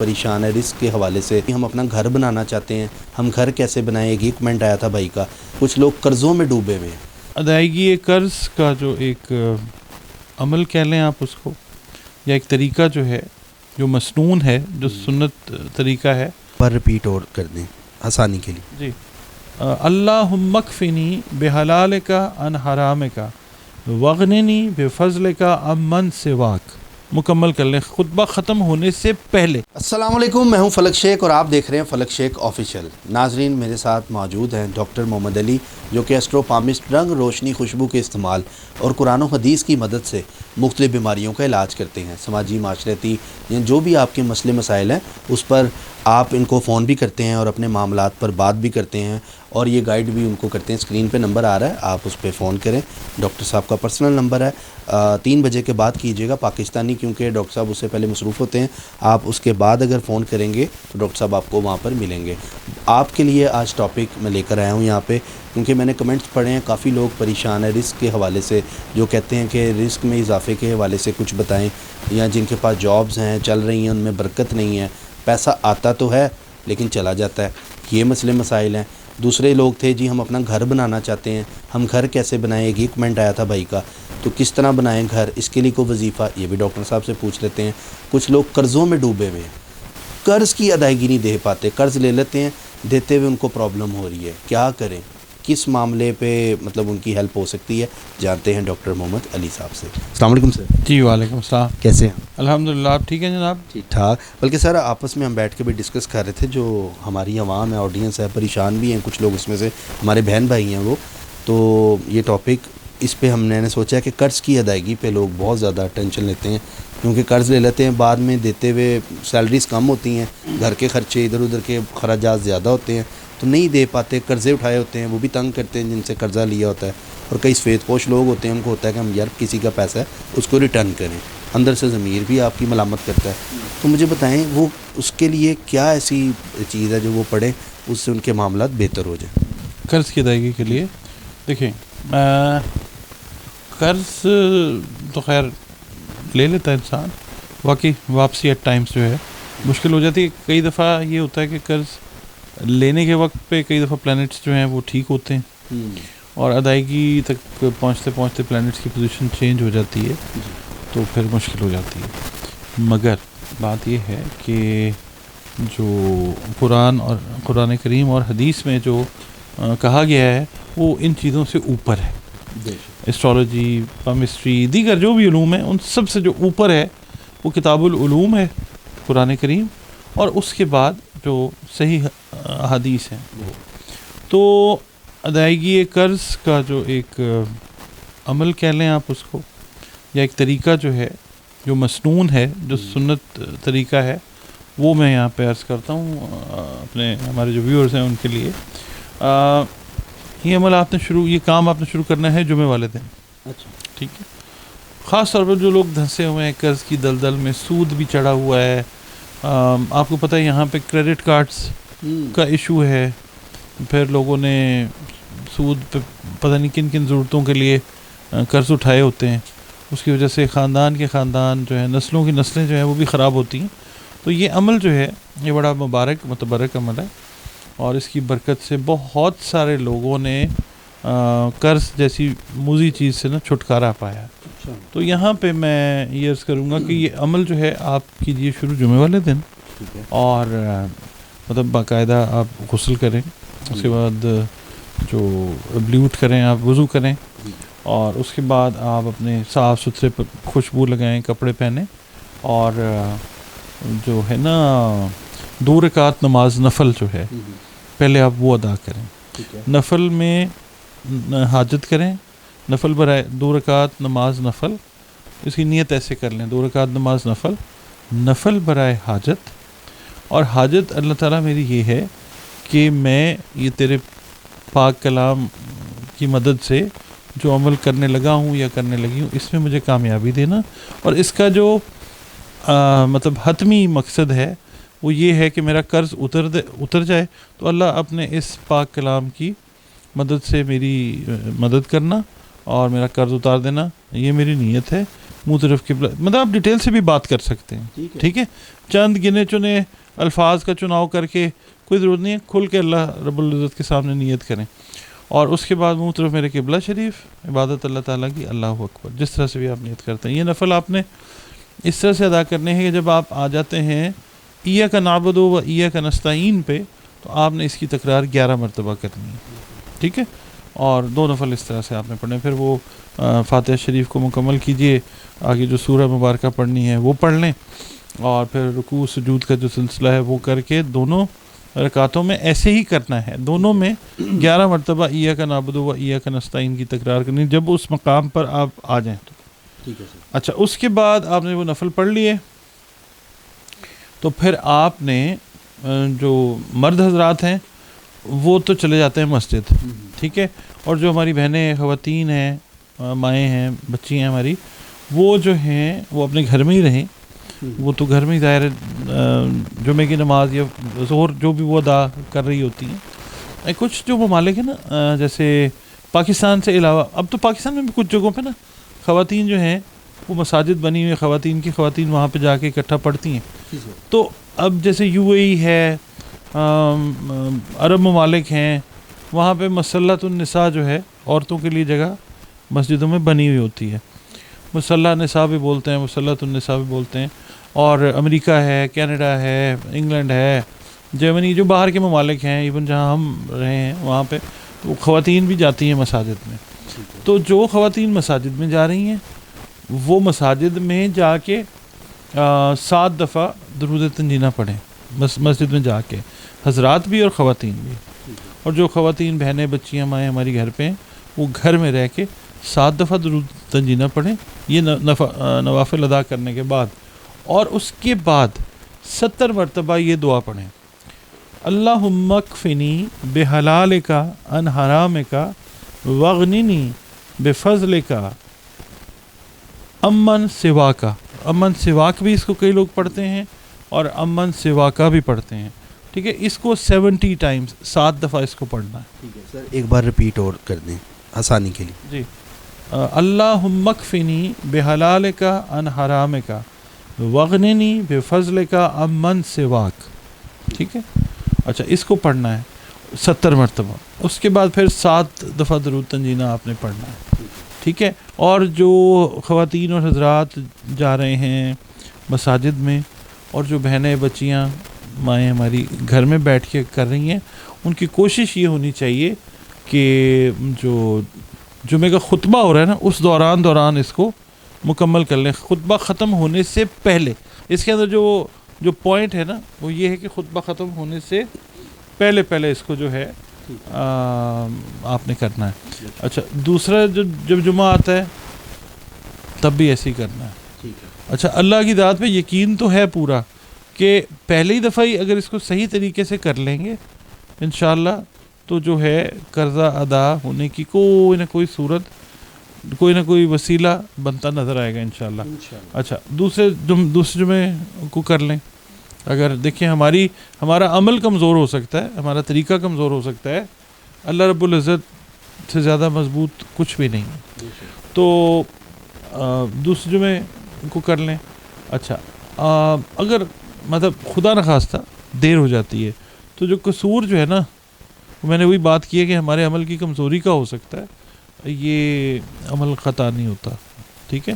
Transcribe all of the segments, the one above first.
پریشان ہے رزق کے حوالے سے. ہم اپنا گھر بنانا چاہتے ہیں, ہم گھر کیسے بنائیں. ایک کمنٹ آیا تھا بھائی کا, کچھ لوگ قرضوں میں ڈوبے ہوئے ہیں. ادائیگی قرض کا جو ایک عمل کہہ لیں آپ اس کو, یا ایک طریقہ جو ہے, جو مسنون ہے, جو سنت طریقہ ہے, پر ریپیٹ اور کر دیں آسانی کے لیے. جی. اللہم اکفنی بحلالک عن حرامک واغننی بفضلک عمن سواک. مکمل کر لیں خطبہ ختم ہونے سے پہلے. السلام علیکم, میں ہوں فلک شیخ اور آپ دیکھ رہے ہیں فلک شیخ آفیشیل. ناظرین, میرے ساتھ موجود ہیں ڈاکٹر محمد علی, جو کہ ایسٹرو پامسٹ رنگ روشنی خوشبو کے استعمال اور قرآن و حدیث کی مدد سے مختلف بیماریوں کا علاج کرتے ہیں. سماجی معاشرتی یا جو بھی آپ کے مسئلے مسائل ہیں اس پر آپ ان کو فون بھی کرتے ہیں اور اپنے معاملات پر بات بھی کرتے ہیں, اور یہ گائیڈ بھی ان کو کرتے ہیں. اسکرین پہ نمبر آ رہا ہے, آپ اس پہ فون کریں. ڈاکٹر صاحب کا پرسنل نمبر ہے, 3 بجے کے بعد کیجیے گا پاکستانی, کیونکہ ڈاکٹر صاحب اس سے پہلے مصروف ہوتے ہیں. آپ اس کے بعد اگر فون کریں گے تو ڈاکٹر صاحب آپ کو وہاں پر ملیں گے. آپ کے لیے آج ٹاپک میں لے کر آیا ہوں یہاں پہ, کیونکہ میں نے کمنٹس پڑھے ہیں, کافی لوگ پریشان ہیں رزق کے حوالے سے, جو کہتے ہیں کہ رزق میں اضافے کے حوالے سے کچھ بتائیں, یا جن کے پاس جابز ہیں چل رہی ہیں ان میں برکت نہیں ہے, پیسہ آتا تو ہے لیکن چلا جاتا ہے. یہ مسئلے مسائل ہیں. دوسرے لوگ تھے جی ہم اپنا گھر بنانا چاہتے ہیں, ہم گھر کیسے بنائیں. ایک کمنٹ آیا تھا بھائی کا, تو کس طرح بنائیں گھر, اس کے لیے کوئی وظیفہ, یہ بھی ڈاکٹر صاحب سے پوچھ لیتے ہیں. کچھ لوگ قرضوں میں ڈوبے ہوئے ہیں, قرض کی ادائیگی نہیں دے پاتے, قرض لے لیتے ہیں, دیتے ہوئے ان کو پرابلم ہو رہی ہے. کیا کریں, کس معاملے پہ مطلب ان کی ہیلپ ہو سکتی ہے, جانتے ہیں ڈاکٹر محمد علی صاحب سے. السلام علیکم سر. جی وعلیکم السلام. کیسے ہیں؟ الحمدللہ, آپ ٹھیک ہیں جناب؟ ٹھیک ٹھاک. بلکہ سر آپس میں ہم بیٹھ کے بھی ڈسکس کر رہے تھے, جو ہماری عوام ہے, آڈینس ہے, پریشان بھی ہیں کچھ لوگ, اس میں سے ہمارے بہن بھائی ہیں وہ, تو یہ ٹاپک اس پہ ہم نے سوچا کہ قرض کی ادائیگی پہ لوگ بہت زیادہ ٹینشن لیتے ہیں, کیونکہ قرض لے لیتے ہیں, بعد میں دیتے ہوئے سیلریز کم ہوتی ہیں, گھر کے خرچے ادھر ادھر کے خراجات زیادہ ہوتے ہیں, تو نہیں دے پاتے. قرضے اٹھائے ہوتے ہیں, وہ بھی تنگ کرتے ہیں جن سے قرضہ لیا ہوتا ہے, اور کئی سفید پوش لوگ ہوتے ہیں, ان کو ہوتا ہے کہ ہم یار کسی کا پیسہ ہے اس کو ریٹرن کریں, اندر سے ضمیر بھی آپ کی ملامت کرتا ہے. تو مجھے بتائیں وہ اس کے لیے کیا ایسی چیز ہے جو وہ پڑھیں, اس سے ان کے معاملات بہتر ہو جائیں. قرض کی ادائیگی کے لیے دیکھیں, قرض تو خیر لے لیتا ہے انسان, واقعی واپسی ایٹ ٹائمز جو ہے مشکل ہو جاتی ہے. کئی دفعہ یہ ہوتا ہے کہ قرض لینے کے وقت پہ کئی دفعہ پلانٹس جو ہیں وہ ٹھیک ہوتے ہیں, اور ادائیگی تک پہنچتے پہنچتے پلانٹس کی پوزیشن چینج ہو جاتی ہے, تو پھر مشکل ہو جاتی ہے. مگر بات یہ ہے کہ جو قرآن کریم اور حدیث میں جو کہا گیا ہے وہ ان چیزوں سے اوپر ہے. اسٹرالوجی, پامسٹری, دیگر جو بھی علوم ہیں, ان سب سے جو اوپر ہے وہ کتاب العلوم ہے, قرآن کریم, اور اس کے بعد جو صحیح حدیث ہیں وہ. تو ادائیگی قرض کا جو ایک عمل کہہ لیں آپ اس کو, یا ایک طریقہ جو ہے, جو مسنون ہے, جو سنت طریقہ ہے, وہ میں یہاں پہ عرض کرتا ہوں اپنے ہمارے جو ویورز ہیں ان کے لیے. یہ عمل یہ کام آپ نے شروع کرنا ہے جمعے والے دن. اچھا, ٹھیک ہے. خاص طور پر جو لوگ دھنسے ہوئے ہیں قرض کی دلدل میں, سود بھی چڑھا ہوا ہے, آپ کو پتہ ہے یہاں پہ کریڈٹ کارڈز کا ایشو ہے, پھر لوگوں نے سود پہ پتہ نہیں کن کن ضرورتوں کے لیے قرض اٹھائے ہوتے ہیں, اس کی وجہ سے خاندان کے خاندان جو ہے, نسلوں کی نسلیں جو ہیں وہ بھی خراب ہوتی ہیں. تو یہ عمل جو ہے یہ بڑا متبرک عمل ہے, اور اس کی برکت سے بہت سارے لوگوں نے قرض جیسی موذی چیز سے نا چھٹکارا پایا. تو یہاں پہ میں یہ عرض کروں گا کہ یہ عمل جو ہے آپ کیجئے شروع جمعے والے دن, اور مطلب باقاعدہ آپ غسل کریں, اس کے بعد جو بلیوٹ کریں, آپ وضو کریں, اور اس کے بعد آپ اپنے صاف ستھرے خوشبو لگائیں, کپڑے پہنیں, اور جو ہے نا 2 رکعت نماز نفل جو ہے پہلے آپ وہ ادا کریں. نفل میں حاجت کریں, نفل برائے 2 رکعت نماز نفل, اس کی نیت ایسے کر لیں, 2 رکعت نماز نفل, نفل برائے حاجت. اور حاجت اللہ تعالیٰ میری یہ ہے کہ میں یہ تیرے پاک کلام کی مدد سے جو عمل کرنے لگا ہوں یا کرنے لگی ہوں, اس میں مجھے کامیابی دینا. اور اس کا جو مطلب حتمی مقصد ہے وہ یہ ہے کہ میرا قرض اتر جائے, تو اللہ اپنے اس پاک کلام کی مدد سے میری مدد کرنا اور میرا قرض اتار دینا, یہ میری نیت ہے. منہ طرف قبلہ، مطلب آپ ڈیٹیل سے بھی بات کر سکتے ہیں، ٹھیک ہے. چند گنے چنے الفاظ کا چناؤ کر کے کوئی ضرورت نہیں ہے، کھل کے اللہ رب العزت کے سامنے نیت کریں. اور اس کے بعد منہ طرف میرے قبلہ شریف، عبادت اللہ تعالیٰ کی، اللہ اکبر، جس طرح سے بھی آپ نیت کرتے ہیں. یہ نفل آپ نے اس طرح سے ادا کرنے ہیں کہ جب آپ آ جاتے ہیں ایاک نعبد و ایاک نستعین پہ، تو آپ نے اس کی تکرار 11 مرتبہ کرنی ہے، ٹھیک ہے. اور 2 نفل اس طرح سے آپ نے پڑھنے. پھر وہ فاتحہ شریف کو مکمل کیجئے، آگے جو سورہ مبارکہ پڑھنی ہے وہ پڑھ لیں، اور پھر رکوع سجود کا جو سلسلہ ہے وہ کر کے دونوں رکعتوں میں ایسے ہی کرنا ہے. دونوں میں 11 مرتبہ ایاک نعبد و ایاک نستعین کی تکرار کرنی جب اس مقام پر آپ آ جائیں تو. ٹھیک ہے سر. اچھا، اس کے بعد آپ نے وہ نفل پڑھ لیے تو پھر آپ نے جو مرد حضرات ہیں وہ تو چلے جاتے ہیں مسجد، ٹھیک ہے. اور جو ہماری بہنیں خواتین ہیں، مائیں ہیں، بچی ہیں ہماری، وہ جو ہیں وہ اپنے گھر میں ہی رہیں. وہ تو گھر میں ہی ظاہر جمعے کی نماز یا ظہر جو بھی وہ ادا کر رہی ہوتی ہیں. کچھ جو ممالک ہیں نا، جیسے پاکستان سے علاوہ، اب تو پاکستان میں بھی کچھ جگہوں پہ نا خواتین جو ہیں وہ مساجد بنی ہوئی، خواتین وہاں پہ جا کے اکٹھا پڑھتی ہیں. تو اب جیسے UAE ہے، عرب ممالک ہیں، وہاں پہ مصلۃ النساء جو ہے عورتوں کے لیے جگہ مسجدوں میں بنی ہوئی ہوتی ہے. مصلح نساء بھی بولتے ہیں، مصلۃ النساء بھی بولتے ہیں. اور امریکہ ہے، کینیڈا ہے، انگلینڈ ہے، جرمنی، جو باہر کے ممالک ہیں، ایون جہاں ہم رہے ہیں وہاں پہ وہ خواتین بھی جاتی ہیں مساجد میں. تو جو خواتین مساجد میں جا رہی ہیں وہ مساجد میں جا کے 7 دفعہ درود تنجینہ پڑھیں مسجد میں جا کے، حضرات بھی اور خواتین بھی. اور جو خواتین بہنیں بچیاں مائیں ہماری گھر پہ ہیں وہ گھر میں رہ کے 7 دفعہ درود تنجینہ پڑھیں، یہ نوافل ادا کرنے کے بعد. اور اس کے بعد 70 مرتبہ یہ دعا پڑھیں: اللہم اکفنی بحلالک عن حرامک واغننی بفضلک امن سواکا. امن سواک بھی اس کو کئی لوگ پڑھتے ہیں اور امن سواکا بھی پڑھتے ہیں، ٹھیک ہے. اس کو 70 ٹائمز 7 دفعہ اس کو پڑھنا ہے. ٹھیک ہے سر، ایک بار ریپیٹ اور کر دیں آسانی کے لیے. جی، اللہم اکفنی بحلالک عن حرامک واغننی بفضلک امن سواک، ٹھیک ہے. اچھا، اس کو پڑھنا ہے 70 مرتبہ. اس کے بعد پھر 7 دفعہ درود تنجینہ آپ نے پڑھنا ہے، ٹھیک ہے. اور جو خواتین اور حضرات جا رہے ہیں مساجد میں اور جو بہنیں بچیاں مائیں ہماری گھر میں بیٹھ کے کر رہی ہیں، ان کی کوشش یہ ہونی چاہیے کہ جو جمعہ کا خطبہ ہو رہا ہے نا اس دوران اس کو مکمل کر لیں. خطبہ ختم ہونے سے پہلے، اس کے اندر جو پوائنٹ ہے نا وہ یہ ہے کہ خطبہ ختم ہونے سے پہلے اس کو جو ہے آپ نے کرنا ہے. اچھا، دوسرا جب جمعہ آتا ہے تب بھی ایسے ہی کرنا ہے. اچھا، اللہ کی ذات پہ یقین تو ہے پورا کہ پہلی دفعہ ہی اگر اس کو صحیح طریقے سے کر لیں گے انشاءاللہ تو جو ہے قرضہ ادا ہونے کی کوئی نہ کوئی صورت، کوئی نہ کوئی وسیلہ بنتا نظر آئے گا انشاءاللہ. اچھا، دوسرے جمعے کو کر لیں. اگر دیکھیں ہمارا عمل کمزور ہو سکتا ہے، ہمارا طریقہ کمزور ہو سکتا ہے، اللہ رب العزت سے زیادہ مضبوط کچھ بھی نہیں ہے. تو دوسرے جمعے کو کر لیں. اچھا، اگر مطلب خدا نخواستہ دیر ہو جاتی ہے تو جو قصور جو ہے نا، میں نے وہی بات کی ہے کہ ہمارے عمل کی کمزوری کا ہو سکتا ہے، یہ عمل خطا نہیں ہوتا، ٹھیک ہے.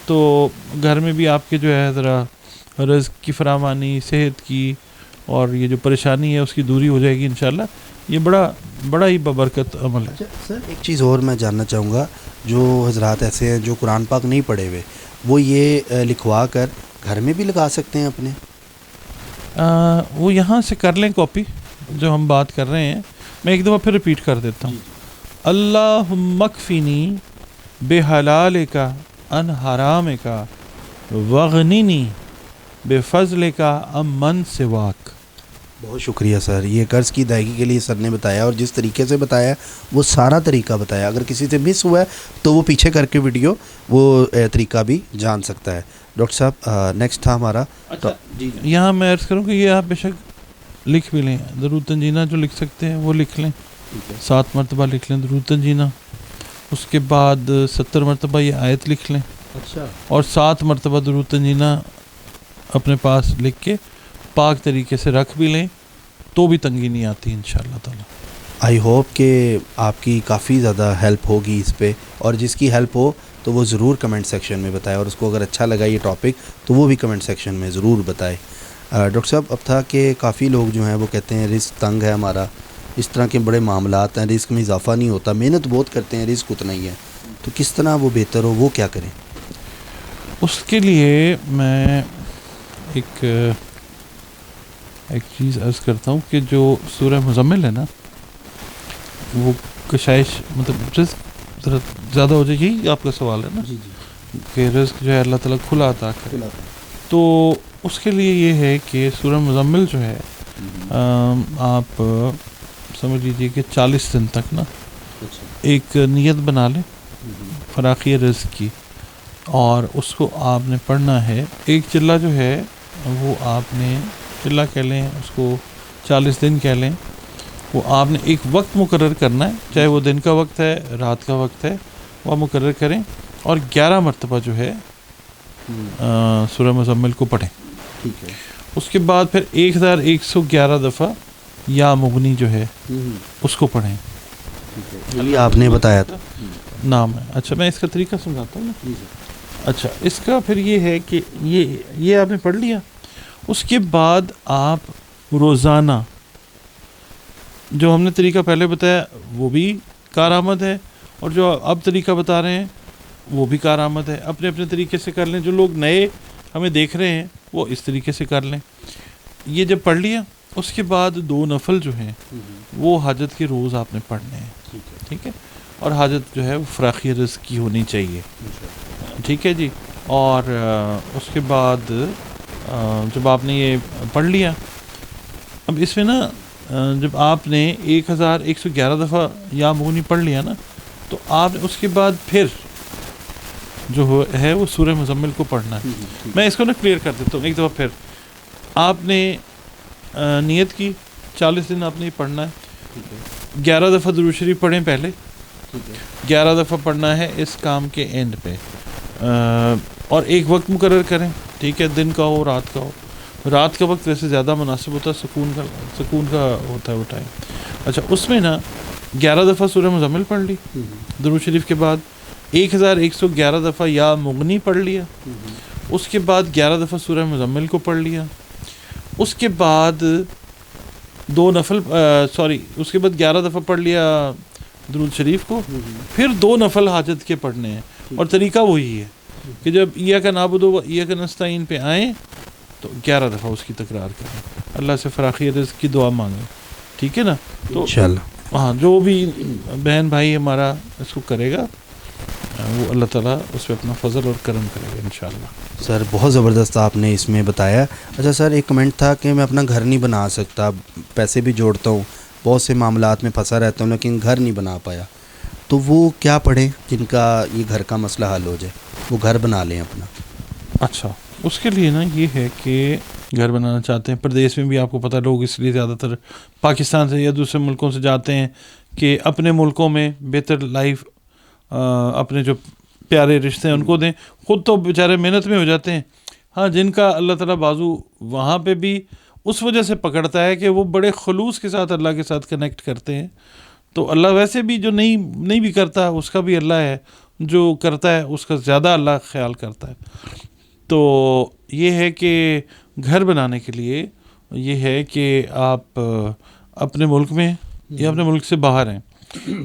تو گھر میں بھی آپ کے جو ہے ذرا رزق کی فراوانی، صحت کی اور یہ جو پریشانی ہے اس کی دوری ہو جائے گی انشاءاللہ. یہ بڑا ہی ببرکت عمل ہے. سر ایک چیز اور میں جاننا چاہوں گا، جو حضرات ایسے ہیں جو قرآن پاک نہیں پڑھے ہوئے، وہ یہ لکھوا کر گھر میں بھی لگا سکتے ہیں اپنے؟ وہ یہاں سے کر لیں کاپی جو ہم بات کر رہے ہیں. میں ایک دفعہ پھر ریپیٹ کر دیتا ہوں: اللہم اکفنی بحلالک عن حرامک واغننی بفضلک امن سواک. بہت شکریہ سر، یہ قرض کی ادائیگی کے لیے سر نے بتایا، اور جس طریقے سے بتایا وہ سارا طریقہ بتایا. اگر کسی سے مس ہوا ہے تو وہ پیچھے کر کے ویڈیو وہ طریقہ بھی جان سکتا ہے. ڈاکٹر صاحب نیکسٹ تھا ہمارا. جی، یہاں میں عرض کروں کہ یہ آپ بے شک لکھ بھی لیں، درود تنجینہ جو لکھ سکتے ہیں وہ لکھ لیں، 7 مرتبہ لکھ لیں درود تنجینہ. اس کے بعد 70 مرتبہ یہ آیت لکھ لیں. اچھا. اور 7 مرتبہ درود تنجینہ اپنے پاس لکھ کے پاک طریقے سے رکھ بھی لیں تو بھی تنگی نہیں آتی انشاءاللہ تعالی. آئی ہوپ کہ آپ کی کافی زیادہ ہیلپ ہوگی اس پہ, اور جس کی ہیلپ ہو تو وہ ضرور کمنٹ سیکشن میں بتائے, اور اس کو اگر اچھا لگا یہ ٹاپک تو وہ بھی کمنٹ سیکشن میں ضرور بتائے. ڈاکٹر صاحب, اب تھا کہ کافی لوگ جو ہیں وہ کہتے ہیں رزق تنگ ہے ہمارا, اس طرح کے بڑے معاملات ہیں, رزق میں اضافہ نہیں ہوتا, محنت بہت کرتے ہیں رزق اتنا ہی ہے, تو کس طرح وہ بہتر ہو, وہ کیا کریں؟ اس کے لیے میں ایک چیز عرض کرتا ہوں کہ جو سورہ مزمل ہے نا, وہ کشائش مطلب رزق ذرا زیادہ ہو جائے, یہی آپ کا سوال ہے نا, جی کہ رزق جو ہے اللہ تعالیٰ کھلا عطا کرے. تو اس کے لیے یہ ہے کہ سورہ مزمل جو ہے آپ سمجھ لیجیے کہ 40 دن تک نا ایک نیت بنا لیں فراخی رزق کی, اور اس کو آپ نے پڑھنا ہے. ایک چلہ جو ہے وہ آپ نے چلہ کہہ لیں, اس کو 40 دن کہہ لیں, وہ آپ نے ایک وقت مقرر کرنا ہے, چاہے وہ دن کا وقت ہے رات کا وقت ہے, وہ مقرر کریں اور 11 مرتبہ جو ہے سورہ مزمل کو پڑھیں. ٹھیک ہے. اس کے بعد پھر 1111 دفعہ یا مغنی جو ہے اس کو پڑھیں. یہ آپ نے بتایا تھا نام ہے. اچھا میں اس کا طریقہ سمجھاتا ہوں نا. اچھا اس کا پھر یہ ہے کہ یہ آپ نے پڑھ لیا. اس کے بعد آپ روزانہ جو ہم نے طریقہ پہلے بتایا وہ بھی کارآمد ہے, اور جو اب طریقہ بتا رہے ہیں وہ بھی کارآمد ہے. اپنے اپنے طریقے سے کر لیں. جو لوگ نئے ہمیں دیکھ رہے ہیں وہ اس طریقے سے کر لیں. یہ جب پڑھ لیا اس کے بعد 2 نفل جو ہیں وہ حاجت کے روز آپ نے پڑھنے ہیں. ٹھیک ہے. اور حاجت جو ہے وہ فراخی رزق کی ہونی چاہیے. ٹھیک ہے جی. اور اس کے بعد جب آپ نے یہ پڑھ لیا, اب اس میں نا جب آپ نے 1111 دفعہ یا مغنی پڑھ لیا نا, تو آپ نے اس کے بعد پھر جو ہے وہ سورہ مزمل کو پڑھنا ہے. میں اس کو نا کلیئر کر دیتا ہوں ایک دفعہ. پھر آپ نے نیت کی 40 دن آپ نے پڑھنا ہے. 11 دفعہ درود شریف پڑھیں پہلے, 11 دفعہ پڑھنا ہے اس کام کے اینڈ پہ, اور ایک وقت مقرر کریں. ٹھیک ہے. دن کا ہو رات کا ہو. رات کا وقت ویسے زیادہ مناسب ہوتا ہے, سکون کا ہوتا ہے وہ ٹائم. اچھا اس میں نا 11 دفعہ سورہ مزمل پڑھ لی درود شریف کے بعد, 1111 دفعہ یا مغنی پڑھ لیا. اس کے بعد 11 دفعہ سورہ مزمل کو پڑھ لیا. اس کے بعد 2 نفل اس کے بعد 11 دفعہ پڑھ لیا درود شریف کو. پھر 2 نفل حاجت کے پڑھنے ہیں, اور طریقہ وہی ہے کہ جب ایاک نعبد و ایاک نستعین پہ آئیں تو 11 دفعہ اس کی تکرار کریں, اللہ سے فراخی رزق کی دعا مانگیں. ٹھیک ہے نا. تو انشاءاللہ ہاں جو بھی بہن بھائی ہمارا اس کو کرے گا وہ اللہ تعالیٰ اس پہ اپنا فضل اور کرم کرے گا انشاءاللہ. سر بہت زبردست آپ نے اس میں بتایا. اچھا سر, ایک کمنٹ تھا کہ میں اپنا گھر نہیں بنا سکتا, پیسے بھی جوڑتا ہوں, بہت سے معاملات میں پھنسا رہتا ہوں, لیکن گھر نہیں بنا پایا, تو وہ کیا پڑھیں جن کا یہ گھر کا مسئلہ حل ہو جائے, وہ گھر بنا لیں اپنا؟ اچھا اس کے لیے نا یہ ہے کہ گھر بنانا چاہتے ہیں پردیس میں بھی, آپ کو پتہ لوگ اس لیے زیادہ تر پاکستان سے یا دوسرے ملکوں سے جاتے ہیں کہ اپنے ملکوں میں بہتر لائف, اپنے جو پیارے رشتے ہیں ان کو دیں. خود تو بیچارے محنت میں ہو جاتے ہیں. ہاں جن کا اللہ تعالیٰ بازو وہاں پہ بھی اس وجہ سے پکڑتا ہے کہ وہ بڑے خلوص کے ساتھ اللہ کے ساتھ کنیکٹ کرتے ہیں. تو اللہ ویسے بھی جو نہیں بھی کرتا اس کا بھی اللہ ہے, جو کرتا ہے اس کا زیادہ اللہ خیال کرتا ہے. تو یہ ہے کہ گھر بنانے کے لیے یہ ہے کہ آپ اپنے ملک میں یا اپنے ملک سے باہر ہیں,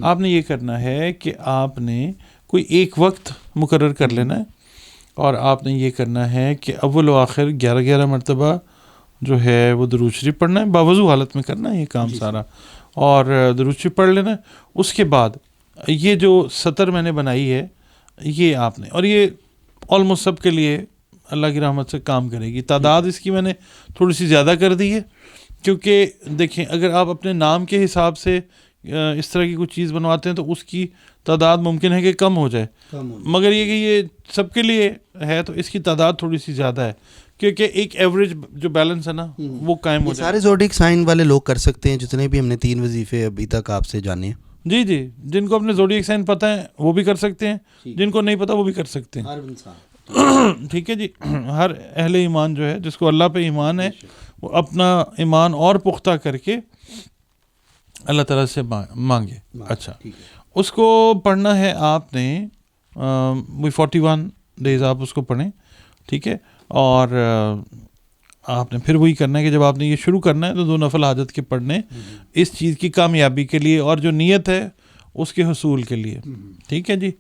آپ نے یہ کرنا ہے کہ آپ نے کوئی ایک وقت مقرر کر لینا ہے, اور آپ نے یہ کرنا ہے کہ اول و آخر 11 مرتبہ جو ہے وہ درود شریف پڑھنا ہے, باوضو حالت میں کرنا ہے یہ کام سارا, اور درود شریف پڑھ لینا ہے. اس کے بعد یہ جو سطر میں نے بنائی ہے یہ آپ نے, اور یہ آلموسٹ سب کے لیے اللہ کی رحمت سے کام کرے گی. تعداد اس کی میں نے تھوڑی سی زیادہ کر دی ہے, کیونکہ دیکھیں اگر آپ اپنے نام کے حساب سے اس طرح کی کوئی چیز بنواتے ہیں تو اس کی تعداد ممکن ہے کہ کم ہو جائے, مگر یہ کہ یہ سب کے لیے ہے تو اس کی تعداد تھوڑی سی زیادہ ہے, کیونکہ ایک ایوریج جو بیلنس ہے نا وہ قائم ہو جائے. سارے زوڈک سائن والے لوگ کر سکتے ہیں جتنے بھی ہم نے 3 وظیفے ابھی تک آپ سے جانے ہیں؟ جی جی، جن کو اپنے زوڈیک سائن پتہ ہے وہ بھی کر سکتے ہیں، جن کو نہیں پتہ وہ بھی کر سکتے ہیں. ہر انسان ٹھیک ہے جی. ہر اہل ایمان جو ہے، جس کو اللہ پہ ایمان ہے، وہ اپنا ایمان اور پختہ کر کے اللہ تعالیٰ سے مانگے. اچھا، اس کو پڑھنا ہے آپ نے وہی 41 ڈیز آپ اس کو پڑھیں. ٹھیک ہے. اور آپ نے پھر وہی کرنا ہے کہ جب آپ نے یہ شروع کرنا ہے تو 2 نفل حاجت کے پڑھنے اس چیز کی کامیابی کے لیے، اور جو نیت ہے اس کے حصول کے لیے. ٹھیک ہے جی.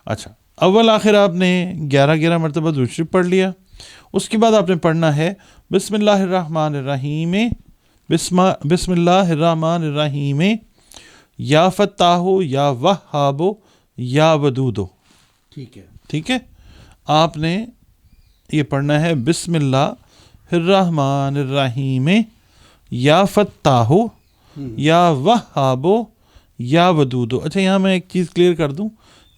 اچھا، اول آخر آپ نے 11 مرتبہ درود شریف پڑھ لیا. اس کے بعد آپ نے پڑھنا ہے بسم اللہ الرحمن الرحیم، بسم اللہ الرحمن الرحیم، یا فتاحو یا وہابو یا ودودو. ٹھیک ہے. ٹھیک ہے. آپ نے یہ پڑھنا ہے بسم اللہ الرحمن الرحیم، یا فتاحو یا وہابو یا ودودو. اچھا، یہاں میں ایک چیز کلیئر کر دوں،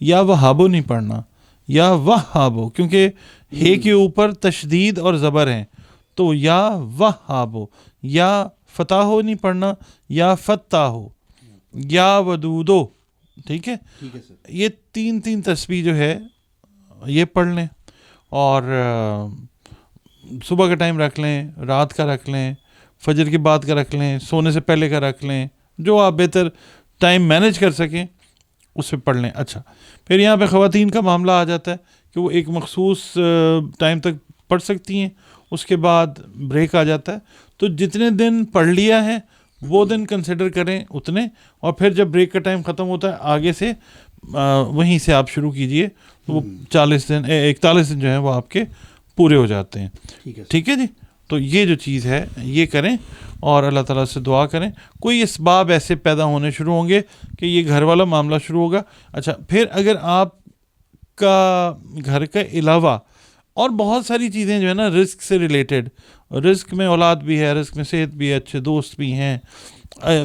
یا وہابو نہیں پڑھنا، یا وہابو، کیونکہ ہے کے اوپر تشدید اور زبر ہیں، تو یا وہابو. یا فتاحو نہیں پڑھنا، یا فتاحو یا ودودو. ٹھیک ہے. یہ 3 تسبیح جو ہے یہ پڑھ لیں، اور صبح کا ٹائم رکھ لیں، رات کا رکھ لیں، فجر کے بعد کا رکھ لیں، سونے سے پہلے کا رکھ لیں، جو آپ بہتر ٹائم مینیج کر سکیں اس پہ پڑھ لیں. اچھا، پھر یہاں پہ خواتین کا معاملہ آ جاتا ہے کہ وہ ایک مخصوص ٹائم تک پڑھ سکتی ہیں، اس کے بعد بریک آ جاتا ہے. تو جتنے دن پڑھ لیا ہے وہ دن کنسیڈر کریں اتنے، اور پھر جب بریک کا ٹائم ختم ہوتا ہے آگے سے وہیں سے آپ شروع کیجئے. وہ 41 دن جو ہیں وہ آپ کے پورے ہو جاتے ہیں. ٹھیک ہے جی. تو یہ جو چیز ہے یہ کریں، اور اللہ تعالیٰ سے دعا کریں. کوئی اسباب ایسے پیدا ہونے شروع ہوں گے کہ یہ گھر والا معاملہ شروع ہوگا. اچھا، پھر اگر آپ کا گھر کا علاوہ اور بہت ساری چیزیں جو ہے نا رزق سے ریلیٹڈ، رزق میں اولاد بھی ہے، رزق میں صحت بھی ہے، اچھے دوست بھی ہیں،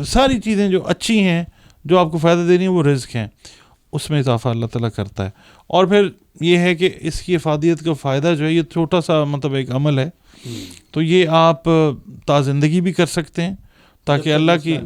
ساری چیزیں جو اچھی ہیں جو آپ کو فائدہ دے رہی ہیں وہ رزق ہیں، اس میں اضافہ اللہ تعالیٰ کرتا ہے. اور پھر یہ ہے کہ اس کی افادیت کا فائدہ جو ہے، یہ چھوٹا سا مطلب ایک عمل ہے، تو یہ آپ تا زندگی بھی کر سکتے ہیں، تاکہ اللہ کی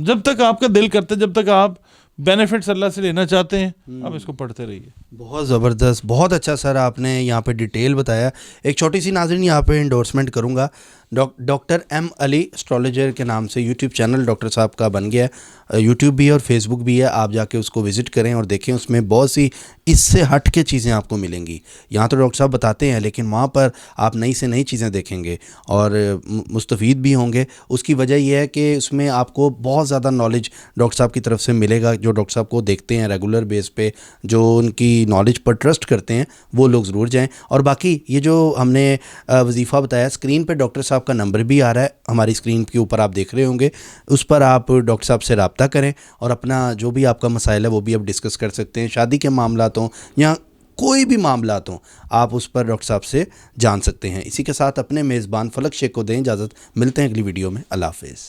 جب تک آپ کا دل کرتا ہے، جب تک آپ بینیفٹس اللہ سے لینا چاہتے ہیں، آپ اس کو پڑھتے رہیے. بہت زبردست، بہت اچھا سر آپ نے یہاں پہ ڈیٹیل بتایا. ایک چھوٹی سی ناظرین یہاں پہ انڈورسمنٹ کروں گا. ڈاکٹر ایم علی اسٹرالوجر کے نام سے یوٹیوب چینل ڈاکٹر صاحب کا بن گیا ہے. یوٹیوب بھی ہے اور فیس بک بھی ہے. آپ جا کے اس کو وزٹ کریں اور دیکھیں، اس میں بہت سی اس سے ہٹ کے چیزیں آپ کو ملیں گی. یہاں تو ڈاکٹر صاحب بتاتے ہیں، لیکن وہاں پر آپ نئی سے نئی چیزیں دیکھیں گے اور مستفید بھی ہوں گے. اس کی وجہ یہ ہے کہ اس میں آپ کو بہت زیادہ نالج ڈاکٹر صاحب کی طرف سے ملے گا. جو ڈاکٹر صاحب کو دیکھتے ہیں ریگولر بیس پہ، جو ان کی نالج پر ٹرسٹ کرتے ہیں، وہ لوگ ضرور جائیں. اور باقی یہ جو ہم نے وظیفہ بتایا، اسکرین پہ ڈاکٹر صاحب کا نمبر بھی آ رہا ہے، ہماری اسکرین کے اوپر آپ دیکھ رہے ہوں گے. اس پر آپ ڈاکٹر صاحب سے رابطہ کریں اور اپنا جو بھی آپ کا مسائل ہے وہ بھی آپ ڈسکس کر سکتے ہیں. شادی کے معاملات ہوں یا کوئی بھی معاملات ہوں، آپ اس پر ڈاکٹر صاحب سے جان سکتے ہیں. اسی کے ساتھ اپنے میزبان فلک شیخ کو دیں اجازت. ملتے ہیں اگلی ویڈیو میں. اللہ حافظ.